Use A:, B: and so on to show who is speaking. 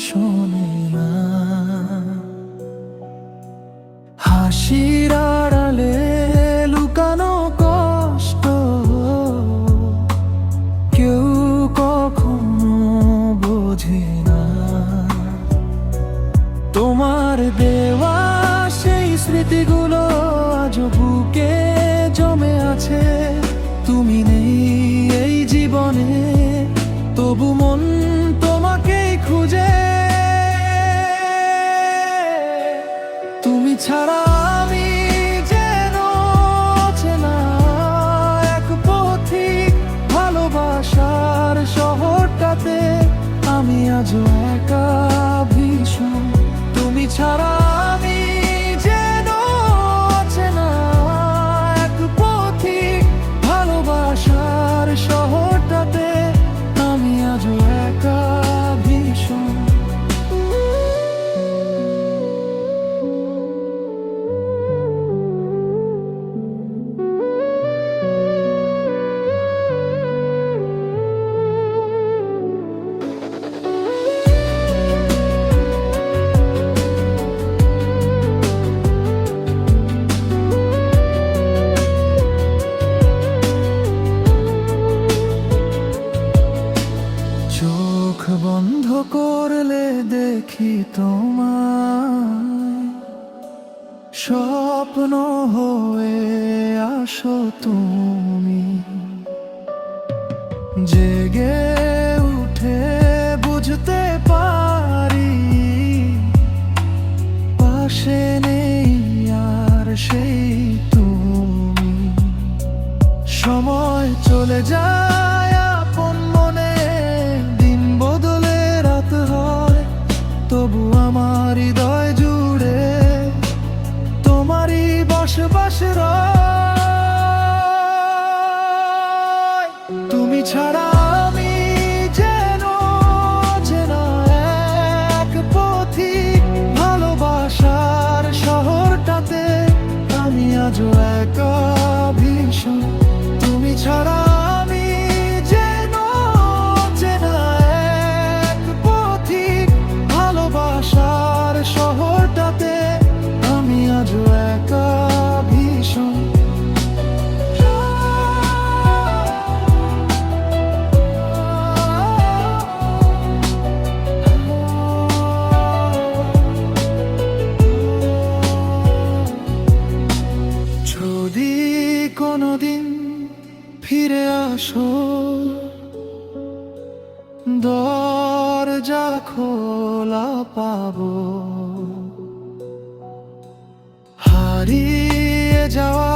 A: শোনে না। হাসির আড়ালে লুকানো কষ্ট কেউ কখনো বোঝে না। তোমার দেওয়া সেই স্মৃতিগুলো আজ বুকে জমে আছে। তুমি নেই এই জীবনে, তবু মন তোমাকেই খুঁজে। তুমি ছাড়া আমি যেন চেনা এক পথিক, ভালোবাসার শহরটাতে আমি আজও একা ভীষণ। তুমি ছাড়া আমি যেন চেনা এক পথিক, ভালোবাসার শহরটাতে আমি আজও একা ভীষণ। চোখ বন্ধ করলে দেখি তোমায়, স্বপ্ন হয়ে আসো তুমি। জেগে উঠে বুঝতে পারি পাশে নেই আর সেই তুমি। সময় চলে যায় আপন মনে, দিন বদলে রাত হয়, তবু আমার হৃদয় জুড়ে তোমারই বসবাস রয়। তুমি ছাড়া আমি যেন চেনা এক পথিক, ভালোবাসার শহরটাতে আমি আজও একা ভীষণ। তুমি ছাড়া আমি যেন চেনা এক পথিক, ভালোবাসার শহরটাতে আমি আজও একা ভীষণ। যদি কোনোদিন ফিরে আসো, দরজা খোলা পাবো। হারিয়ে যাওয়া